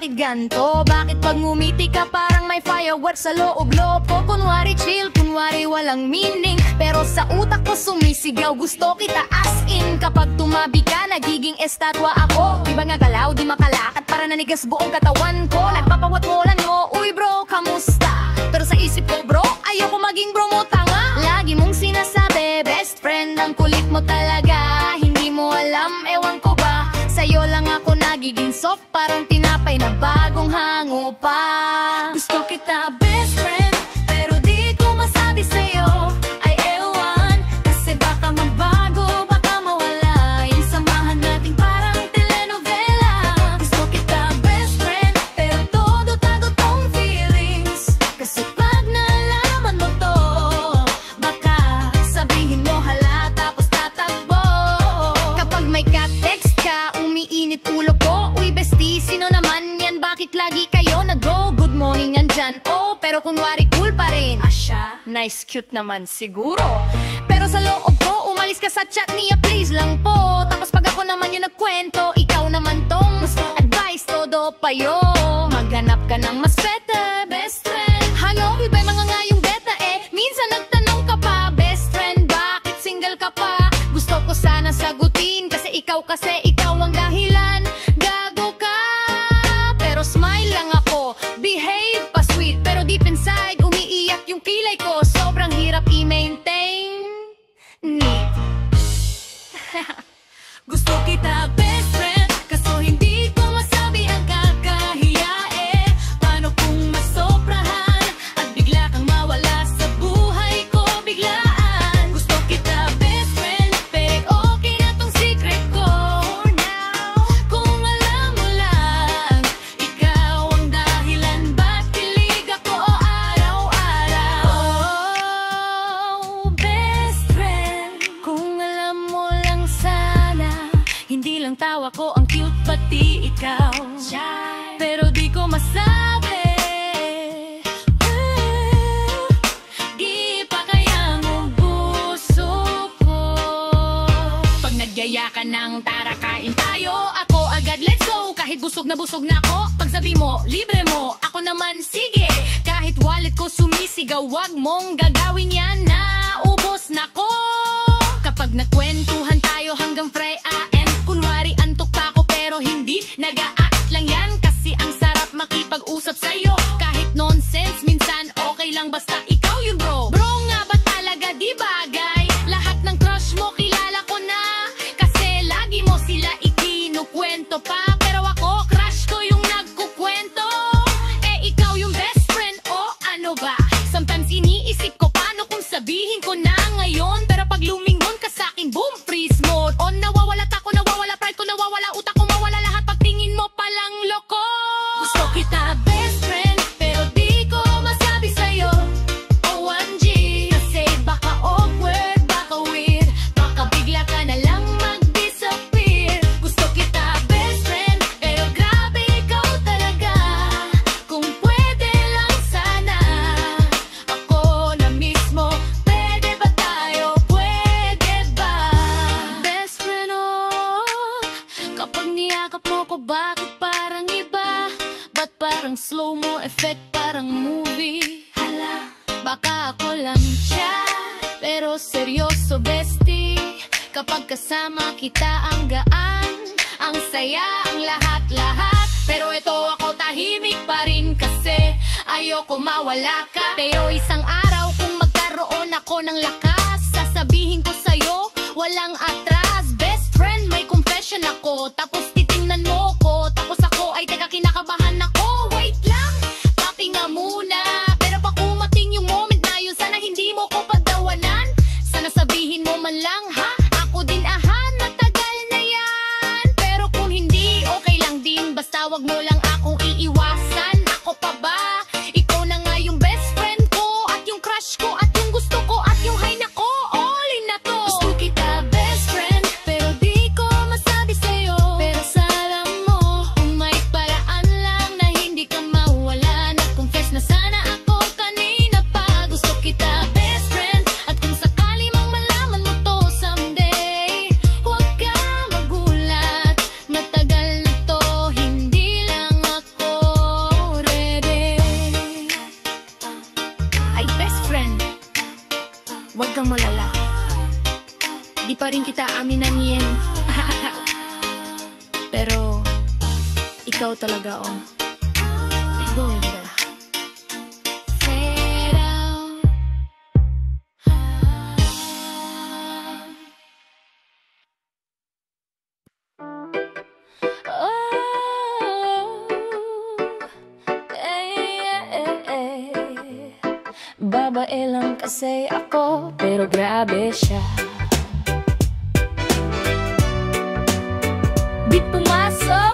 bakit ganto? Bakit pag ngumiti ka parang may fireworks sa loob-loob ko? Kunwari chill, kunwari walang meaning, pero sa utak ko sumisigaw, gusto kita as in. Kapag tumabi ka, nagiging estatwa ako. Iba nga galaw, di makalakad, para nanigas buong katawan ko. Nagpapawat-walan mo, uy bro, kamusta? Pero sa isip ko bro, ayoko maging bro mo, tanga. Lagi mong sinasabi, best friend, ang kulit mo talaga. Hindi mo alam, ewan ko ba, sa'yo lang ako nagiging soft, parang tinapay na bagong hango pa. Gusto kita best friend, pero di ko masabi sa'yo ay ewan, kasi baka magbago, baka mawala yung samahan nating parang telenovela. Gusto kita best friend, pero todo tago tong feelings, kasi pag nalaman mo to, baka sabihin mo hala tapos tatakbo. Kapag may ka-text ka, umiinit ulo ko, uy bestie, sino naman yan? Bakit lagi kayo nag-go? Good morning nandyan, oh, pero kunwari cool pa rin. Asya, nice cute naman siguro, pero sa loob ko, umalis ka sa chat niya please lang po. Tapos pag ako naman yung nagkwento, ikaw naman tong advice, todo payo. Maghanap ka ng mas better, best friend. Hello, iba mga nga yung beta eh. Minsan nagtanong ka pa, best friend, bakit single ka pa? Gusto ko sana sagutin, kasi ikaw ang dahilan. Gago ka, pero smile lang ako. Behave pa sweet, pero deep inside umiiyak yung kilay ko. Sobrang hirap i-maintain. Neat. Gusto kita best friend, kaso hindi ko masabi ang kakahiya eh. Paano kung masobrahan at bigla kang mawala sa buhay ko biglaan? Gusto kita best friend, pero okay na tong secret ko now. Kung alam mo lang, ikaw ang dahilan ba't kilig ako araw-araw. Oh, best friend, kung alam mo lang sana, hindi lang tawa ko ang cute pati ikaw. Pero di ko masabi, di pa kaya mo puso ko. Pag nagyaya ka ng tara kain tayo, ako agad let's go. Kahit busog na ako, pag sabi mo libre mo, ako naman sige. Kahit wallet ko sumisigaw, wag mong gagawin yan, na ubos na ko. Kapag nagkwentuhan tayo hanggang 3 AM, kunwari antok pa ako pero hindi nag-a-act lang yan, kasi ang sarap makipag-usap sa'yo. Kahit nonsense, minsan okay lang basta ikaw yun bro. Bro nga ba talaga di bagay? Lahat ng crush mo kilala ko na, kasi lagi mo sila ikinukwento pa. Pero ako, crush ko yung nagkukwento. Eh ikaw yung best friend o ano ba? Sometimes iniisip ko paano kung sabihin ko na ngayon, pero pag lumingon ka sa'kin, boom, freeze mode on. Nawawala tako, nawawala pride ko, nawawala utak ko, mawala lahat pag tingin mo palang loko. Gusto kita best friend, pero di ko masabi sa'yo OMG, kasi baka awkward, baka weird, baka bigla ka na lang mag-disappear. Gusto kita best friend, pero grabe ikaw talaga. Kung pwede lang sana, ako na mismo, pwede ba tayo, pwede ba? Best friend oh, kapag niyakap mo ko, bakit parang iba? Ba't parang slow-mo effect, parang movie? Hala, baka ako lang siya, pero seryoso bestie. Kapag kasama kita ang gaan, ang saya, ang lahat-lahat. Pero ito ako tahimik pa rin, kasi ayoko mawala ka. Pero isang araw kung magkaroon ako ng lakas, sasabihin ko sa'yo, walang atras. Best friend, may confession ako, tapos titingnan mo ko, tapos ako ay teka kinakabahan ako. Wait lang, pahinga muna, pero pa kumating yung moment na yun, sana hindi mo ko pagdawanan. Sana sabihin mo man lang ha, ako din ahan, matagal na yan. Pero kung hindi, okay lang din, basta wag mo lang akong iiwasan. Ako pa ba? Ikaw na nga yung best friend ko, at yung crush ko, at yung gusto ko, at yung hay nako, all in na to. Gusto kita best friend, pero di ko masabi sa'yo, pero sa alam mo, kung may paraan lang na Huwag kang malala, di pa rin kita aminan yan. Pero ikaw talaga, oh. Going there. Fade out. Babae lang kasi ako, pero grabe siya. Beat pumasok.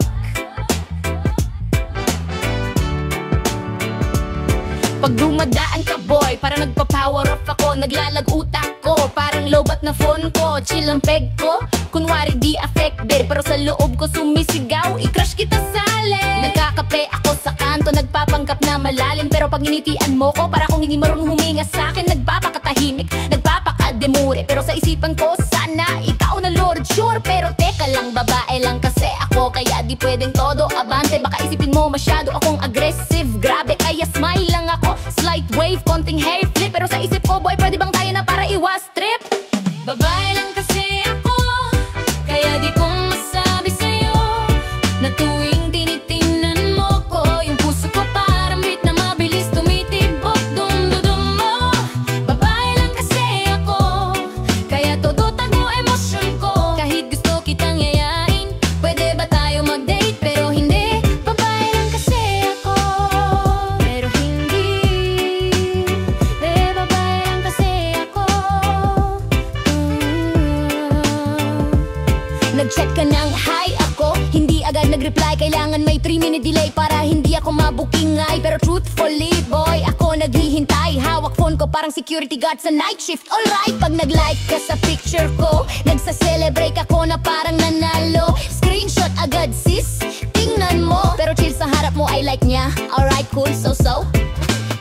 Pag dumadaan ka boy, parang nagpa-power off ako. Naglalag utak ko, parang lobat na phone ko. Chill ang peg ko, kunwari di affected, pero sa loob ko sumisigaw, i-crush kita sali. Nagkakape ako sa kanto, nagpapanggap na malalim, pero pag initian mo ko, para kung hindi marunong huminga sa'kin. Nagpapakatahimik, nagpapakademure, pero sa isipan ko, sana ikaw na Lord. Sure, pero teka lang, babae lang kasi ako, kaya di pwedeng todo abante. Baka isipin mo masyado akong aggressive, grabe, kaya smile lang ako. Slight wave, konting hair flip, pero sa isip ko, boy, pwede bang tayo na para iwas trip? Babae lang kasi ako, kaya di ko masabi sa'yo na tuwing tinitingnan mo ko, yung puso ko parang beat na mabilis tumitibok, dum-dum mo. Babae lang kasi ako, kaya todo tago emosyon ko. Kahit gusto kitang yayain, pwede ba tayo mag-date? Pero hindi. Babae lang kasi ako, pero hindi. Babae lang kasi ako. Nag-chat ka ng hi ako, hindi agad nag-reply. Kailangan may 3-minute delay para hindi ako mabukingay. Pero truthfully boy, ako naghihintay. Hawak phone ko parang security guard sa night shift. Alright, pag nag-like ka sa picture ko, nagsa-celebrate ako na parang nanalo. Screenshot agad sis, tingnan mo. Pero chill sa harap mo, I like niya. Alright, cool, so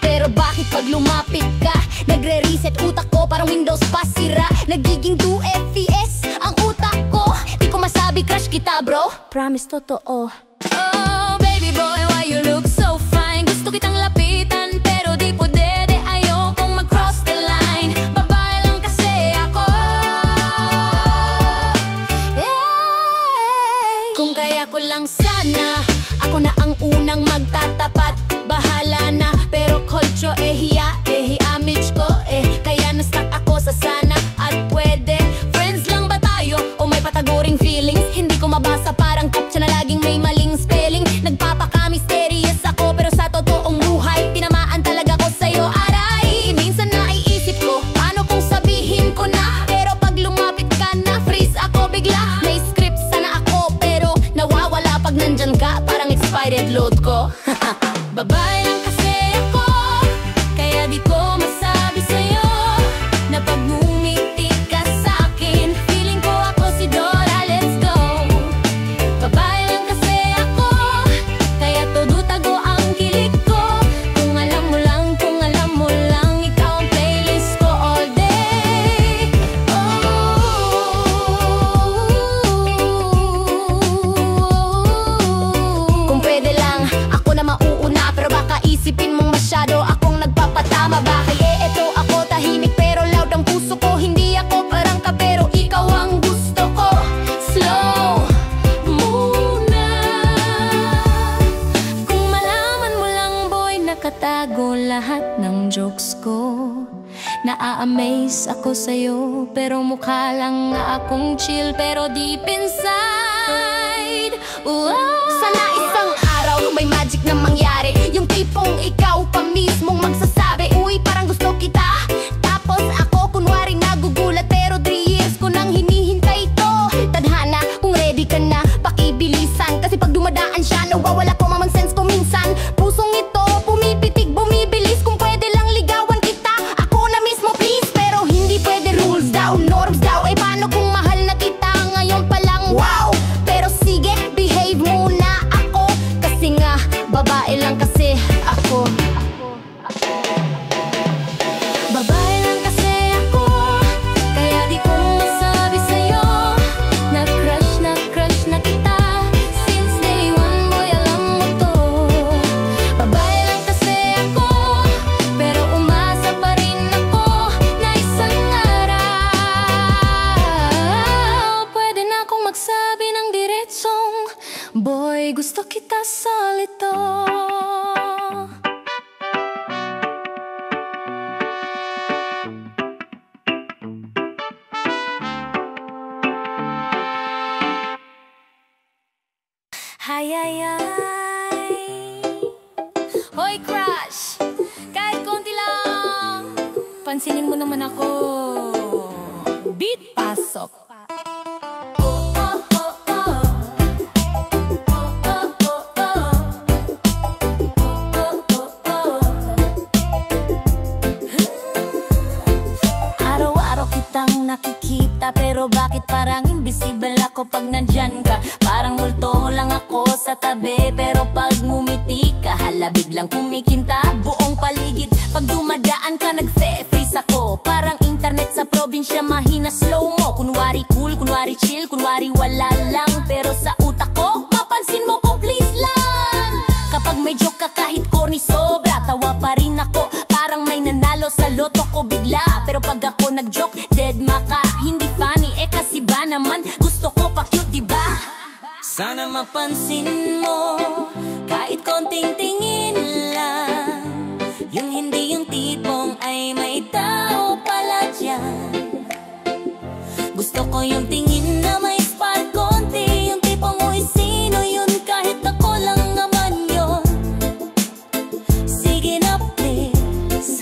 pero bakit pag lumapit ka, nagre-reset utak ko, parang Windows pa sira. Nagiging 2 FPS ang utak ko. Di ko masabi crush kita bro, promise totoo. Oh baby boy, why you look so fine? Gusto kitang lapitan pero di pwede, ayokong mag-cross the line. Babae lang kasi ako, yeah. Kung kaya ko lang sana, ako na ang unang magtatapat. Bahala na, pero kulcho hiya mitch ko kaya na-stuck ako sa sana at pwede. Friends lang ba tayo o may pataguring feelings? Hindi ko mabasa, parang kaptcha na laging may maling spelling. Nagpapaka-mysterious ako, pero sa totoong buhay tinamaan talaga ko sa'yo, aray. Minsan naiisip ko, paano kung sabihin ko na, pero pag lumapit ka na, freeze ako bigla. May script sana ako, pero nawawala pag nandyan ka, parang expired load ko. Babae lang kasi ako, kaya di ko masabi sa'yo na pag ngumiti ka sa'kin, feeling ko ako si Dora, let's go. Babae lang kasi ako, kaya todo tago ang kilig ko. Kung alam mo lang, ikaw ang playlist ko all day. Kung pwede lang, ako na mauuna, pero baka isipin mong masyado akong nagpapatama. Bakit eto ako tahimik pero loud ang puso ko. Hindi ako parang ka pero ikaw ang gusto ko. Slow muna. Kung malaman mo lang boy, nakatago lahat ng jokes ko. Naa-amaze ako sa'yo, pero mukha lang nga akong chill, pero deep inside, sana isang araw may magic na mangyari. Yung tipong ikaw pa mismong magsasabi, uy parang gusto kita. Tapos ako kunwari nagugulat, pero 3 years ko nang hinihintay to. Tadhana, kung ready ka na, pakibilisan. Kasi pag dumadaan siya, nawawala common sense ko minsan. Pusong ito, pumipitig, bumibilis. Kung pwede lang ligawan kita, ako na mismo please. Pero hindi pwede, rules daw, norms daw. Paano kung mahal na kita ngayon pa lang, wow. Pero sige, behave muna ako, kasi nga babae lang kasi ako. Ay, ay, ay. Hoy, crush! Kahit konti lang, pansinin mo naman ako. Beat, pasok. Araw-araw kitang nakikita, pero bakit parang invisible ako pag nandyan ka? Parang multo lang ako sa tabi, pero pag ngumiti ka, hala biglang kumikinta buong paligid. Pag dumadaan ka, nag-freeze ako. Parang internet sa probinsya, mahina slow-mo. Kunwari cool, kunwari chill, kunwari wala lang, pero sa utak ko, mapansin mo kung please lang. Kapag may joke ka kahit corny sobra, tawa pa rin ako. Parang may nanalo sa loto ko bigla. Pero pag ako nag-joke, dead maka. Hindi funny, kasi ba naman gusto ko pa cute, diba? Sana mapansin mo, kahit konting tingin lang. Yung hindi yung tipong ay may tao pala dyan. Gusto ko yung tingin na may spark konti. Yung tipong uy, sino yun? Kahit ako lang naman yun. Sige na please,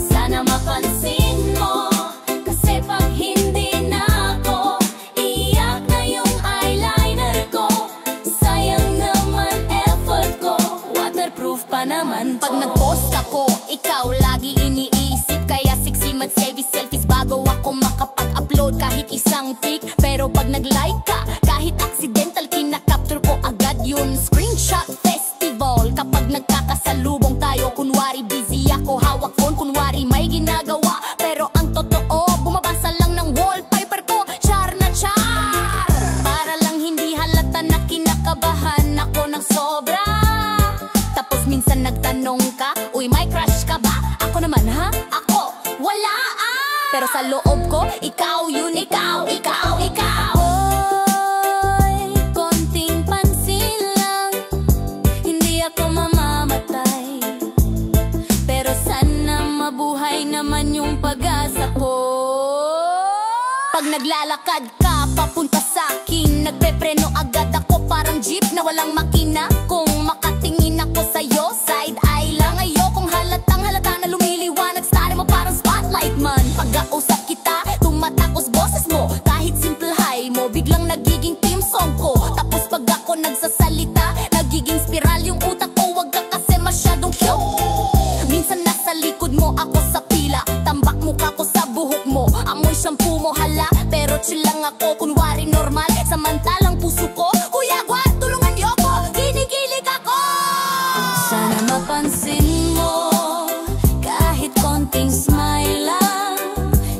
sana mapansin mo. Kasi pag hindi na ako, iyak na yung eyeliner ko. Sayang naman effort ko, waterproof pa naman to. Pag nag-post ako, ikaw lagi iniisip. Kaya sexy mag-selfie selfies bago ako makapag-upload kahit isang pic. Pero pag nag-like ka, kahit accidental, kinakapture ko agad yun. Screenshot festival, kapag nagkakasalubong tayo, kunwari busy ako, hawak phone, kunwari may ginagawa. Pero ang totoo, bumabasa lang ng wallpaper ko, char na char. Para lang hindi halata na kinakabahan ako ng sobra. Tapos minsan nagtanong ka, uy may crush ka ba? Ako naman ha? Ako? Wala ah! Pero sa loob ko, ikaw yun, ikaw, ikaw, ikaw. Oy, konting pansin lang, hindi ako mamamatay. Pero sana mabuhay naman yung pag-asa ko. Pag naglalakad ka, papunta sa'kin, nagpepreno agad ako, parang jeep na walang makina. Kung makatingin ako sa'yo, side eye lang. Ayokong halatang halata na lumiliwanag. Style mo parang spotlight man. Pag-kausap kita, tumatakos boses mo. Kahit simple hi mo, biglang nagiging team song ko. Tapos pag ako nagsasalita, nagiging spiral yung utak ko. Wag ka kasi masyadong cute. Minsan nasa likod mo, ako sa pila. Tambak mukha ko sa buhok mo, amoy shampoo mo, hala. Pero chill lang ako, kunwari normal. Samantalang puso ko, kuya Gwat, tulungan niyo ako, kinikilig ako. Sana mapansin mo, kahit konting smile lang.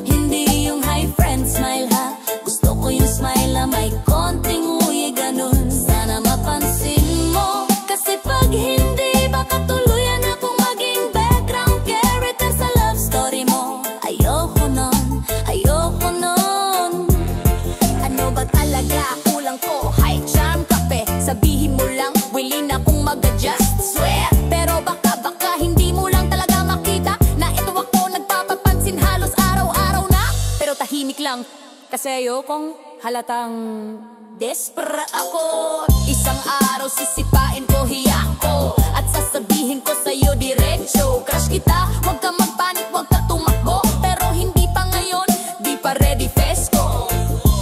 Hindi yung hi friend smile ha, gusto ko yung smile na may konting uy ganun. Sana mapansin mo, kasi pag hindi baka tuluyan akong maging background character sa love story mo. Ayoko nun, ayoko nun. Ano ba talaga kulang ko? High charm kape, sabihin mo lang willing akong mag-adjust, swear. Pero baka hindi mo lang talaga makita na ito ako nagpapapansin halos araw-araw na. Pero tahimik lang, kasi ayokong halatang desperate ako. Isang araw sisipain ko, hiya ko, at sasabihin ko sa'yo diretso, crush kita, wag ka magpanik, wag ka tumakbo. Pero hindi pa ngayon, di pa ready festo.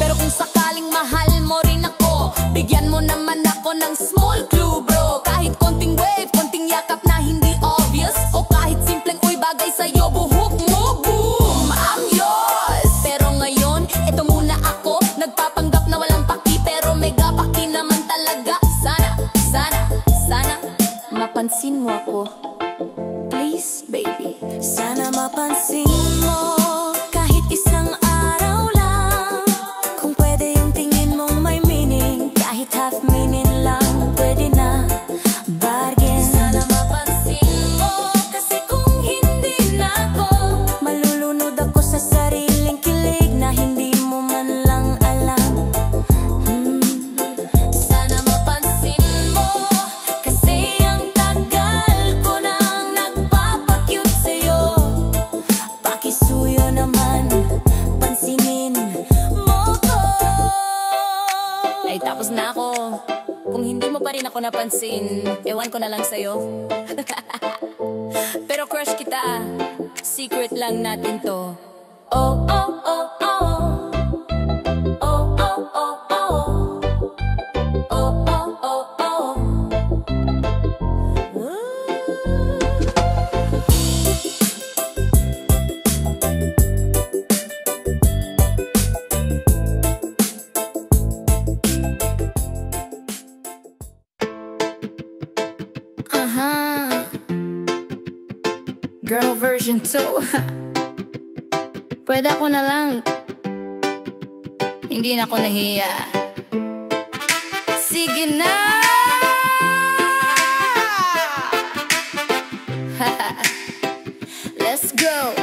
Pero kung sakaling mahal mo rin ako, bigyan mo naman ako ng small clue bro. Kahit konting wave, konting yakap na hindi obvious, o kahit simpleng uy bagay sa'yo, buhok mo, boom, I'm yours. Pero ngayon, eto muna ako, nagpapanggap na walang paki, pero mega paki naman talaga. Sana mapansin mo ako, please baby. Sana mapansin mo, kahit isang araw lang. Kung pwede yung tingin mong may meaning, kahit half meaning lang, pwede na bargain. Sana mapansin mo, kasi kung hindi na ako, malulunod ako sa sariling kilig na hindi mo man lang alam. Sana mapansin mo, kasi ang tagal ko nang nagpapakyut sa'yo. Pakisuyo ako napansin, ewan ko na lang sa'yo. Pero crush kita, secret lang natin to. Oh, oh, oh, oh. Oh, oh, oh, oh. Oh, oh, oh, oh. Girl version 2. Pwede ako na lang, hindi na ako nahiya. Sige na. Let's go.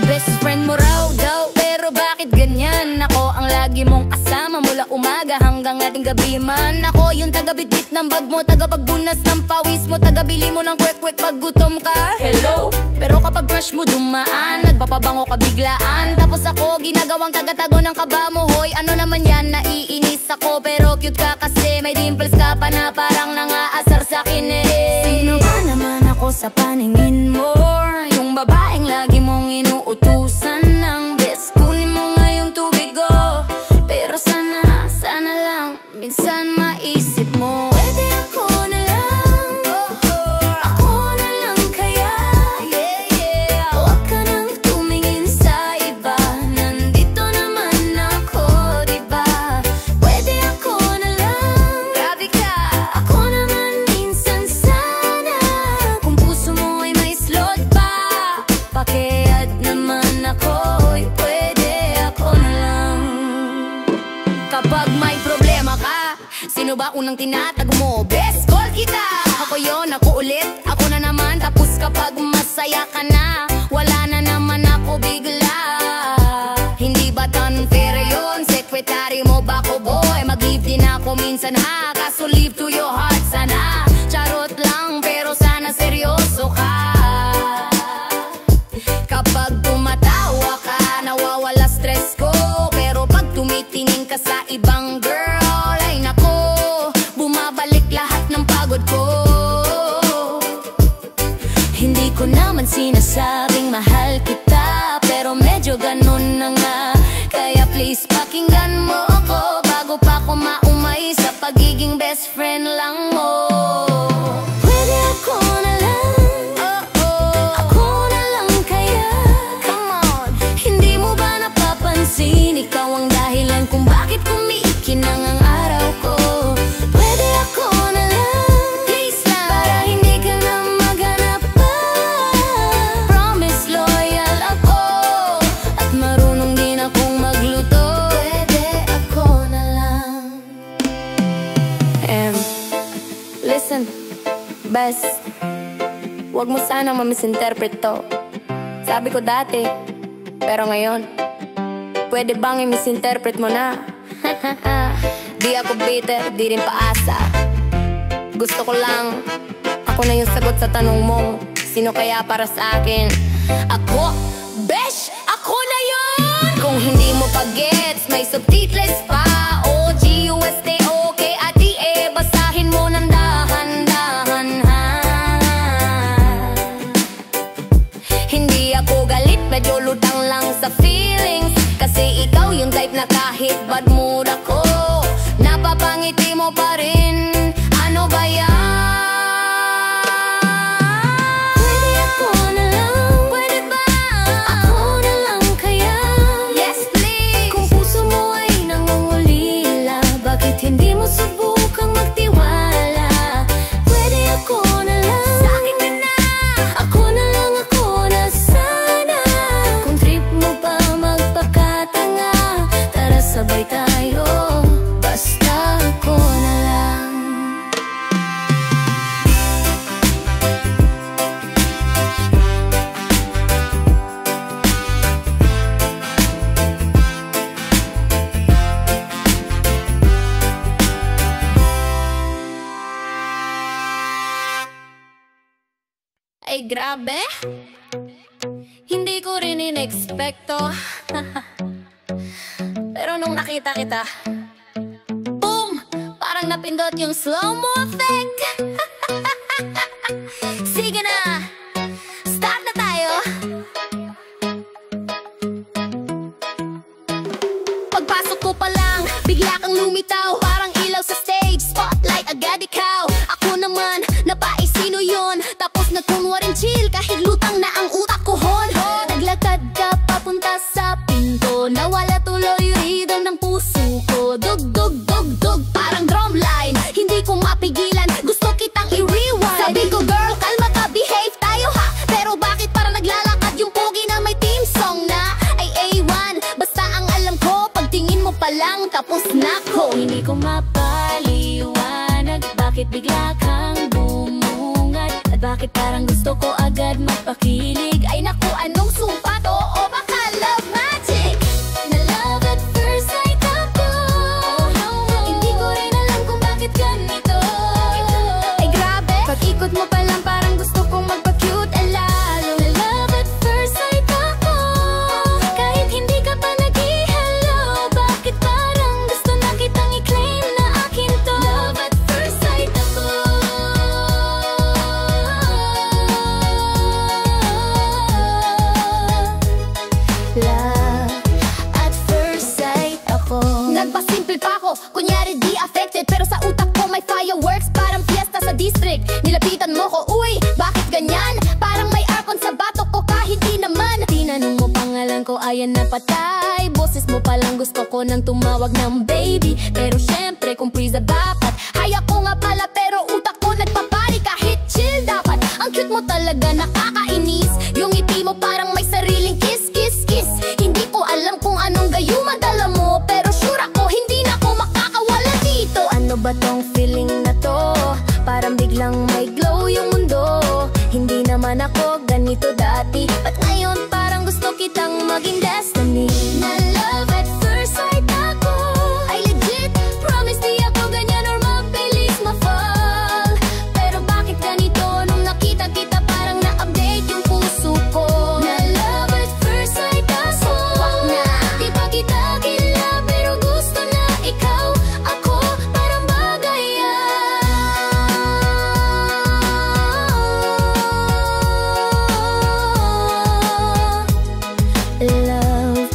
Best friend mo raw daw, pero bakit ganyan? Ako ang lagi mong kasama mula umaga hanggang ating gabi man. Ako yung taga-bitbit ng bag mo, taga-pagbunas ng pawis mo, taga-bili mo ng kwek-kwek pag gutom ka. Hello? Pero kapag crush mo dumaan, nagpapabango ka biglaan. Tapos ako ginagawang taga-tago ng kaba mo. Hoy, ano naman yan, naiinis ako. Pero cute ka kasi may dimples ka pa na parang nangaasar sa'kin eh. Sino ba naman ako sa paningin mo? Yung babaeng lagi mong inuutusan ng best. Kunin mo nga yung tubig ko, pero sana, sana lang minsan maisip mo, pwede ako na lang, ako na lang kaya. Huwag ka nang tumingin sa iba, nandito naman ako, diba? Pwede ako na lang, grabe ka, ako naman minsan sana. Kung puso mo ay may slot pa, pakiad naman ako, pwede ako na lang. Kapag may problema ka, sino ba unang tinatago mo? Best call kita. Ako yon, ako ulit, ako na naman. Tapos kapag masaya ka na, wala na naman ako bigla. Hindi ba unfair yun? Secretary mo ba ko boy? Mag-leave din ako minsan ha, kaso leave to your heart sana. Charot lang pero sana seryoso ka. Kapag tumatawa ka, nawawala stress ko. Pero pag tumitingin ka sa ibang girl, ay nako, bumabalik lahat ng pagod ko. Hindi ko naman sinasabing mahal kita, pero medyo ganun na nga. Kaya please pakinggan mo ako bago pa ako maumay sa pagiging best friend lang mo. Pwede ako na lang, ako na lang kaya. Come on, hindi mo ba napapansin? Ikaw ang dahilan kung bakit kumikinang ang araw ko. Pwede ako na lang, please lang, para hindi ka na maghanap pa. Promise loyal ako, at marunong din akong magluto. Pwede ako na lang. Listen, best, wag mo sanang ma-misinterpret to. Sabi ko dati, pero ngayon, pwede bang i-misinterpret mo na? Di ako bitter, di rin paasa. Gusto ko lang, ako na yung sagot sa tanong mo, sino kaya para sa akin? Ako, besh, ako na yun! Kung hindi mo pa gets, may subtitles pa. O-G-U-S-T-O-K at E, basahin mo ng dahan-dahan ha. Hindi ako galit, medyo lutang lang sa feelings. Kasi ikaw yung type na kahit bad mood ako, napapangiti mo pa rin. Ano ba yan? Pwede ako na lang, pwede ba? Ako na lang kaya. Yes please. Kung puso mo ay nangungulila, bakit hindi mo subukang magtiwala? Pwede ako na lang, sa akin ka na. Ako na lang, ako na sana. Kung trip mo pa magpakatanga, tara sabay tayo, basta ako na lang. Ay grabe, hindi ko rin in-expecto. Pero nung nakita kita, boom! napindot yung slow-mo effect. Sige na, start na tayo. Pagpasok ko pa lang, bigla kang lumitaw. Parang ilaw sa stage, spotlight agad ikaw. Ako naman, napais sino yun. Tapos nagkunwaring chill kahit lutang na ang utak ko hon. Naglakad ka papunta sa pinto, nawala tuloy rhythm ng puso ko. Dug dug dug dug, parang drumline. Hindi ko mapigilan, gusto kitang i-rewind. Sabi ko girl, kalma ka, behave tayo ha. Pero bakit parang naglalakad yung pogi na may team song na ay A1? Basta ang alam ko, pagtingin mo pa lang tapos na ko. Hindi ko mapaliwanag, bakit bigla kang bumungad? At bakit parang gusto ko agad magpakilig? Ay naku, anong sumpa to? O baka love magic? Na love at first sight ako. Hindi ko rin alam kung bakit ganito. Ay grabe, pag-ikot mo pa lang parang gusto kong magpa-cute lalo. Na love at first sight ako. Kahit hindi ka pa nag-i-hello, bakit parang gusto na kitang i-claim na akin to? Love at first sight ako. Love at first sight ako. Nagpasimple pa ako, kunyari di affected. Pero sa utak ko may fireworks, parang fiesta sa district. Nilapitan mo ko, uy, bakit ganyan? Parang may aircon sa batok ko kahit di naman. Tinanong mo pangalan ko, ayan na patay. Boses mo palang gusto ko nang tumawag ng baby. Pero syempre kung priza dapat, hay ako nga pala pero utak ko nagpapari. Kahit chill dapat, ang cute mo talaga nakakainis. Yung ngiti mo parang may sariling kiss, kiss, kiss. Hindi ko alam kung anong gayuma dala mo, pero sure ako hindi na ako makakawala dito. Ano ba tong feeling na to? Parang biglang may glow yung mundo. Hindi naman ako ganito dati, ba't ngayon parang gusto kitang maging destiny? Na love at first sight ako. Ay legit, promise di ako ganyan or mabilis ma-fall. Pero bakit ganito nung nakita kita parang na-update yung puso ko? Na love at first sight ako. Wag na, di pa kita kila pero gusto na ikaw. Ako parang bagay love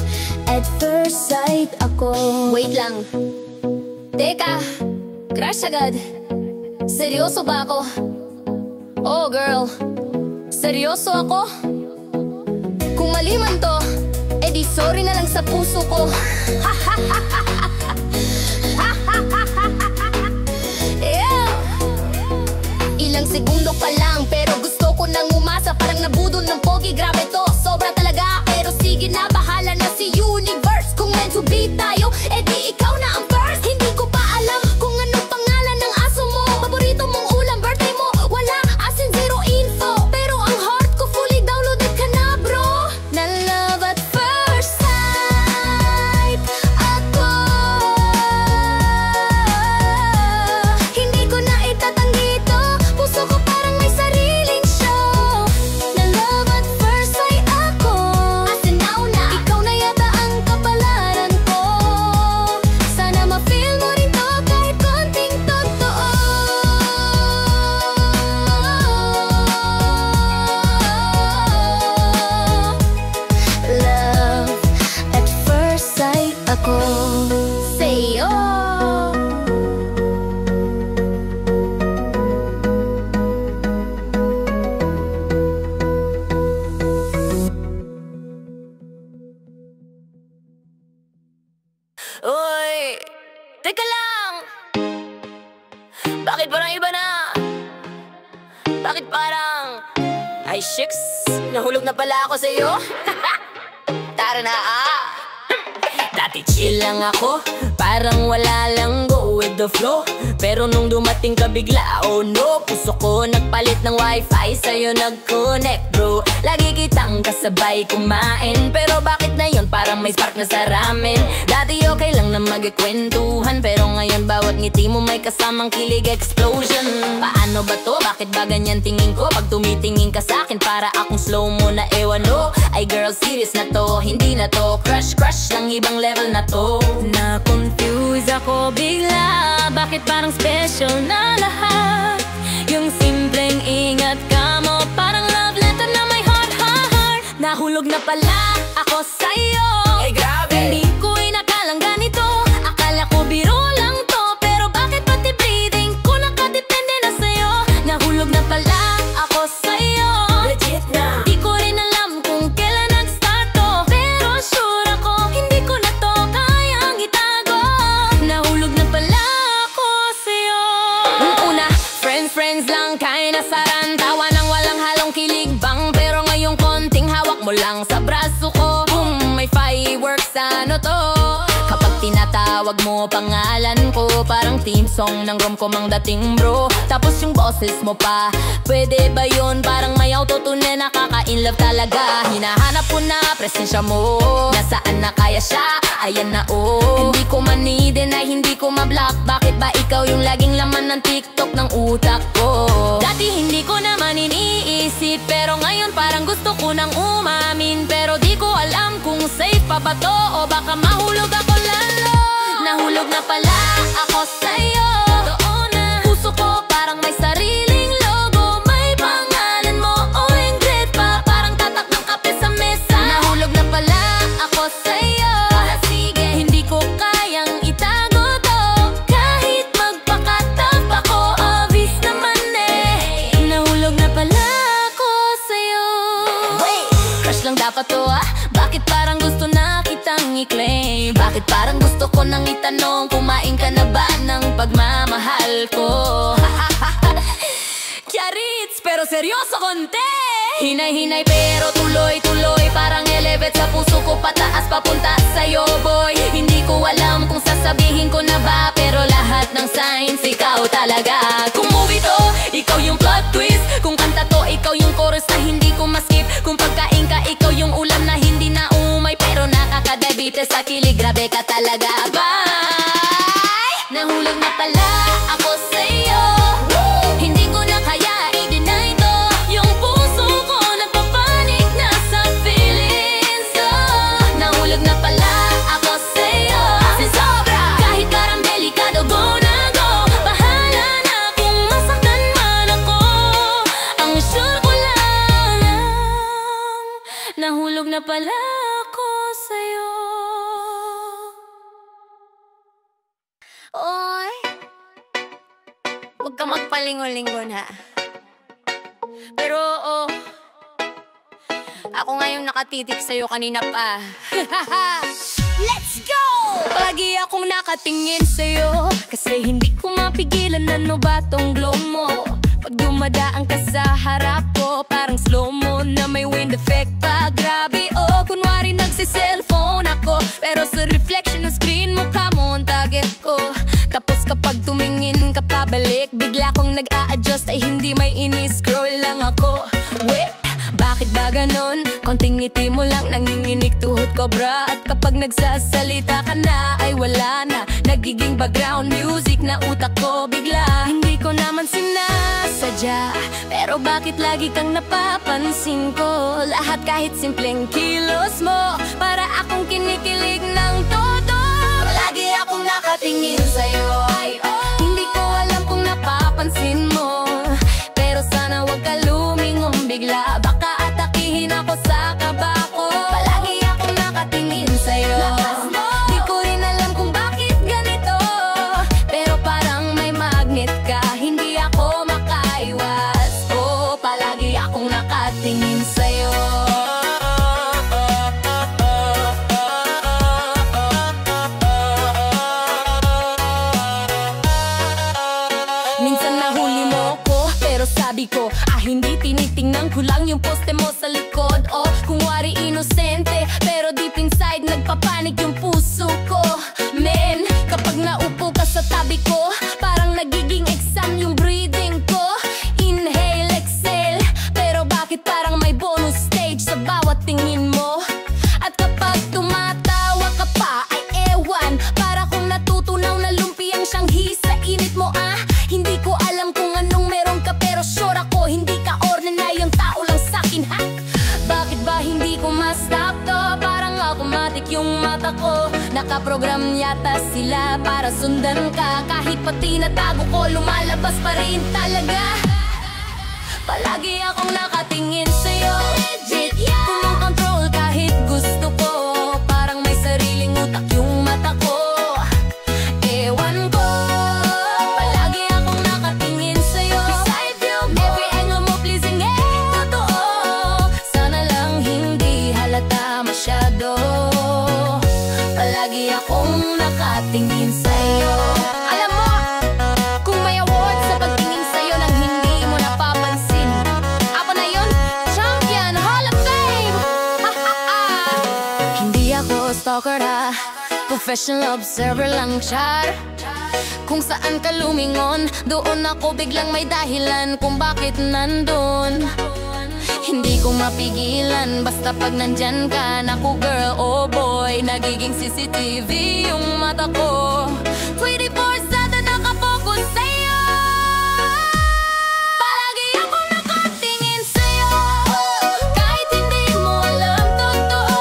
at first sight ako. Wait lang. Teka, crush agad. Seryoso ba ako? Oh girl, seryoso ako? Kung mali man to, edi sorry na lang sa puso ko. Yeah. Ilang segundo pa lang pero gusto ko nang umasa. Parang nabudol ng pogi, grabe to, sobra talaga. Pero sige na, bahala na si universe. Kung meant to be tayo, edi ikaw na ang first. Hindi ko pa alam kung anong pangalan ng aso mo. Paborito mong ulam, birthday mo, wala as in zero info. Pero ang heart ko fully downloaded ka na bro. Na love at first sight ako. Hindi ko na itatanggi ito, puso ko parang may sariling show. Na love at first sight ako. As in now na, ikaw na yata ang kapalaran ko. Sana ma-feel mo rin to kahit konting totoo. Love at first sight ako. Say oh. Uy, teka lang. Bakit parang iba na? Bakit parang... Ay, shucks, nahulog na pala ako sa'yo. Tara na Dati chill lang ako, parang wala lang, go with the flow. Pero nung dumating ka bigla, oh no, puso ko nagpalit ng wifi, sa'yo nag-connect bro. Lagi kitang kasabay kumain, pero bakit na yun parang may spark na sa ramen? Dati okay lang na magkikwentuhan, pero ngayon bawat ngiti mo may kasamang kilig explosion. Paano ba to? Bakit ba ganyan tingin ko? Pag tumitingin ka sa'kin para akong slow mo na ewan no. Ay girl, serious na to, hindi na to crush, crush lang, ibang level na to. Na-confuse ako ako bigla? Bakit parang special na lahat? Yung simpleng ingat ka mo, parang love letter na may heart, heart, heart. Nahulog na pala ako sa'yo. Ay grabe! Hindi ko inakalang ganito. Akala ko biro lang to, pero bakit pati breathing ko nakadepende na sa'yo? Nahulog na pala ako sa'yo. Legit na! Di ko rin alam kung kailan nag-start to, pero sure ako hindi ko na to kayang itago. Nahulog na pala ako sa'yo. Nung una, friends lang, kinda saran. Tawa nang walang halong kilig bang, pero ngayong konting hawak mo lang sa braso ko. May fireworks, ano to? Kapag tinatawag mo pangalan ko, parang theme song ng rom-com ang dating bro. Tapos yung boses mo pa, pwede ba yun? Parang may autotune na nakaka-inlove talaga. Hinahanap ko na presensya mo, nasaan na kaya siya? Ayan na oh. Hindi ko man-i-deny, hindi ko ma-block. Bakit ba ikaw yung laging laman ng TikTok ng utak ko? Dati hindi ko naman iniisip, pero ngayon parang gusto ko nang umamin. Pero di ko alam kung safe pa ba to, o baka mahulog ako lalo. Nahulog na pala ako sa'yo. Totoo na, puso ko parang may sariling logo. May pangalan mo o Ingrid pa, parang tatak ng kape sa mesa. Nahulog na pala ako sa'yo. Sige, hindi ko kayang itago to, kahit magpakatap ako, obvious naman eh. Nahulog na pala ako sa'yo. Wait, crush lang dapat to ah. Bakit parang gusto na kitang i-claim? Bakit parang gusto ko nang itanong, kumain ka na ba ng pagmamahal ko? Kiarits, pero seryoso konti. Hinay-hinay pero tuloy-tuloy, parang elevate sa puso ko pataas papunta sa'yo boy. Hindi ko alam kung sasabihin ko na ba, pero lahat ng signs ikaw talaga. Kung movie to, ikaw yung plot twist. Kung kanta to, ikaw yung chorus na hindi ko maskip. Kung pagkain ka, ikaw yung ulam na hindi na umay, pero nakakadiabetes sa kilig. Grabe ka talaga, bye! Nahulog na pala ako sa'yo. Hindi ko na kaya i-deny to. Yung puso ko nagpapanik na sa feelings to. Nahulog na pala ako sa'yo. Sin sobra, kahit parang delikado, go na go. Bahala na kung masaktan man ako. Ang sure ko lang, nahulog na pala ako sa'yo. Oy, huwag ka magpalingon-lingon ha. Pero oo, ako ngayong nakatitik sa'yo kanina pa. Let's go! Palagi akong nakatingin sa'yo, kasi hindi ko mapigilan, ano ba tong glow mo? Pag dumadaan ka sa harap ko, parang slow-mo na may wind effect pa. Grabe oh, kunwari nagsi-cellphone ako, pero sa reflection ng screen mukha mo ang target ko. Tapos kapag tumingin ka pabalik, bigla kong nag-a-adjust, ay hindi may ini-scroll lang ako. Wait, bakit ba ganon? Konting ngiti mo lang, nanginginig tuhod ko bra. At kapag nagsasalita ka na, ay wala na, nagiging background music na utak ko bigla. Hindi ko naman sinasadya, pero bakit lagi kang napapansin ko? Lahat kahit simpleng kilos mo, para akong kinikilig ng todo. Palagi akong nakatingin sa'yo, ay oh. Hindi ko alam kung napapansin mo, pero sana wag ka lumingon bigla, baka atakihin ako sa kaba ko. Palagi akong nakatingin sa'yo, di ko rin alam kung bakit ganito, pero parang may magnet ka, hindi ako makaiwas. Oh, palagi akong nakatingin sa'yo. Minsan nahuli mo ko, pero sabi ko, hindi tinitingnan ko lang yung poste mo sa likod. Oh, kung wari inosente, pero deep inside nagpapanik yung puso ko. Men, kapag naupo ka sa tabi ko, parang nagiging exam yung breathing ko. Inhale, exhale, pero bakit parang may bonus stage sa bawat tingin mo? At kapag tumatawa ka pa, ay ewan, para kung natutunaw na lumpiang siyanghi sa init mo ah. Hindi ko alam kung anong meron ka, pero sure ako hindi ka ordinaryong tao lang sa'kin ha. Bakit ba hindi ko ma-stop to? Parang automatic yung yung mata ko. Nakaprogram yata sila para sundan ka. Kahit pati natago ko, lumalabas pa rin talaga. Palagi akong nakatingin sa'yo. Legit, yeah. Kumokontrol kahit gusto ko. Parang may sariling utak yung mata ko. Ewan ko, palagi akong nakatingin sa'yo. Beside you, every angle mo pleasing, totoo. Sana lang hindi halata masyado. Palagi akong nakatingin sa'yo. Alam mo, kung may award sa pagtingin sa'yo nang hindi mo napapansin, ako na yun, Champion Hall of Fame! Ha ha ha! Hindi ako stalker ha, professional observer lang, char. Kung saan ka lumingon, doon ako biglang may dahilan kung bakit nandun. Hindi ko mapigilan, basta pag nandyan ka. Naku girl, oh boy, nagiging CCTV yung mata ko. 24/7 nakapokus sa'yo. Palagi ako nakatingin sa'yo. Kahit hindi mo alam totoo,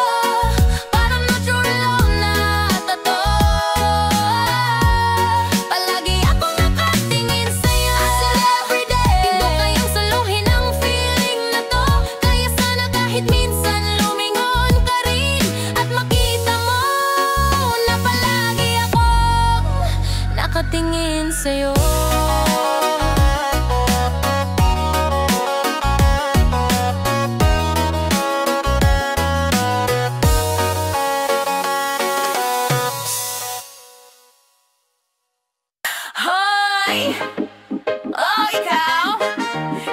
parang natural lang na totoo. Palagi ako nakatingin sa'yo. As in everyday, hindi kayang suluhin ang feeling na to. Kaya sana kahit minsan lumingon ka rin at makita mo na palagi akong nakatingin sa'yo. Hoy! Oh, ikaw!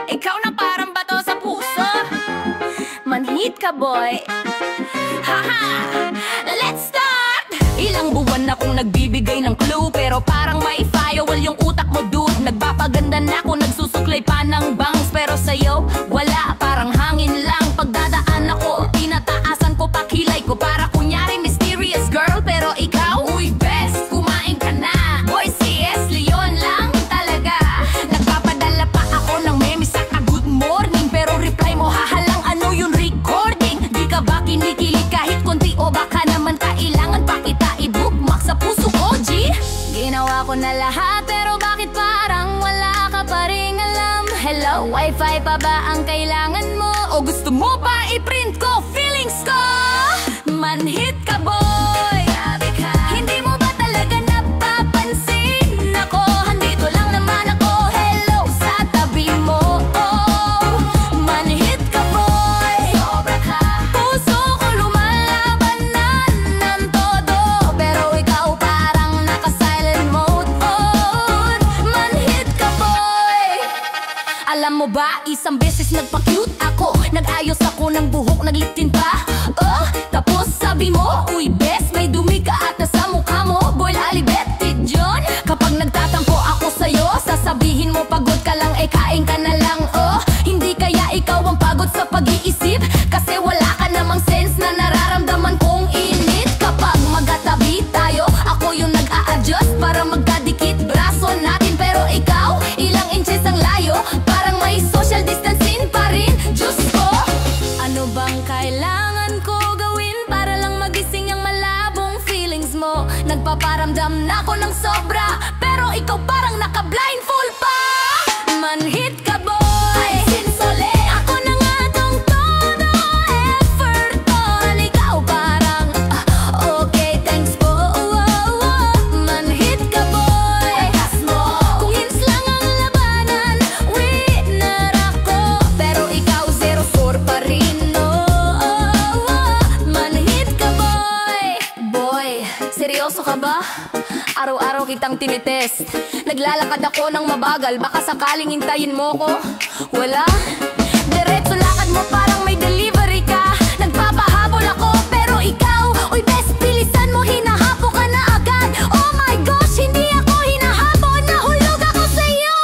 Ikaw na parang bato sa puso. Manhit ka, boy. Haha! Let's start! Ilang buwan akong nagbibigay ng clue, pero parang may firewall yung utak mo, dude. Nagpapaganda na ako, nagsusuklay pa ng bangs, pero sa'yo, wala, parang hangin lang. Pagdadaan ako, tinataasan ko pa kilay ko, para kunyari mysterious girl. Pero ikaw, uy best, kumain ka na. Boy, CS Leon lang talaga. Nagpapadala pa ako ng meme sa good morning, pero reply mo hahalang ano yung recording. Di ka ba kinikilig kahit konti, o baka naman kailangan pa kita i-bookmark sa puso ko, G? Ginawa ko na lahat, pero bakit parang wala ka pa ring alam? Hello, wifi pa ba ang kailangan mo? O gusto mo pa i-print ko feelings ko? Manhit ka, boy. Hindi mo ba talaga napapansin ako? Handito lang naman ako, hello, sa tabi mo. Oh, manhit ka, boy. Sobra ka. Puso ko lumalabanan ng todo, pero ikaw parang naka-silent mode. Oh, manhit ka, boy. Alam mo ba, isang beses nagpa-cute ako. Nag-ayos ako ng buhok, nagliptin pa. Oh, tapos sabi mo, uy bes, may dumi ka at nasa mukha mo. Boy, alibetid yun. Kapag nagtatampo ako sa'yo, sasabihin mo pagod ka lang, kain ka na lang. Oh, hindi kaya ikaw ang pagod sa pag-iisip? Kasi wala ka namang sense na nararamdaman kong init. Kapag magkatabi tayo, ako yung nag-a-adjust para magkadikit braso natin. Pero ikaw, ilang inches ang layo, parang may social distancing pa rin. Diyos ko, ano bang kailangan ko gawin para lang magising ang malabong feelings mo? Nagpaparamdam na ako ng sobra, pero ikaw parang naka-blindfold pa. Manhit ka, boy. Sinsole, ako na nga tong todo effort ko. Ikaw parang okay, thanks po. Manhit ka, boy. Kung hins lang ang labanan, winner ako, pero ikaw zero score pa rin, no? Manhit ka, boy. Boy, seryoso ka ba? Araw-araw kitang tinitest. Naglalakad ako ng mabagal, baka sakaling hintayin mo ko. Wala? Diretso lakad mo parang may delivery ka. Nagpapahabol ako, pero ikaw, uy best, bilisan mo, hinahapo ka na agad. Oh my gosh, hindi ako hinahapo, nahulog ako sa'yo.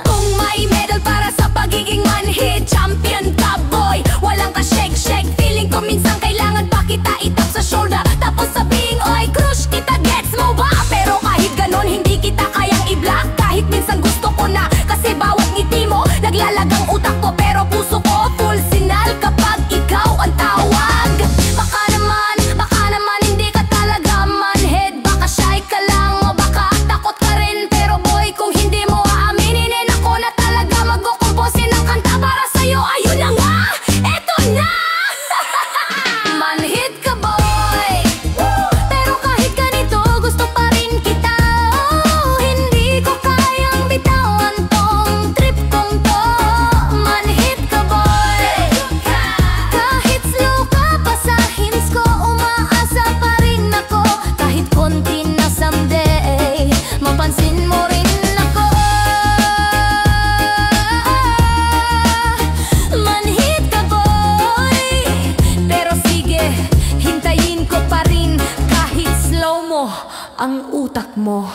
Kung may medal para sa pagiging manhit, champion ka, boy. Walang ka-shake-shake, feeling ko minsan kailangan pa kita itap sa shoulder, tapos sabihin, oy crush kita, gets mo ba? Pero kahit ganon, hindi kita kayang i-block. Kahit minsan gusto ko na, kasi bawat ngiti mo utak mo.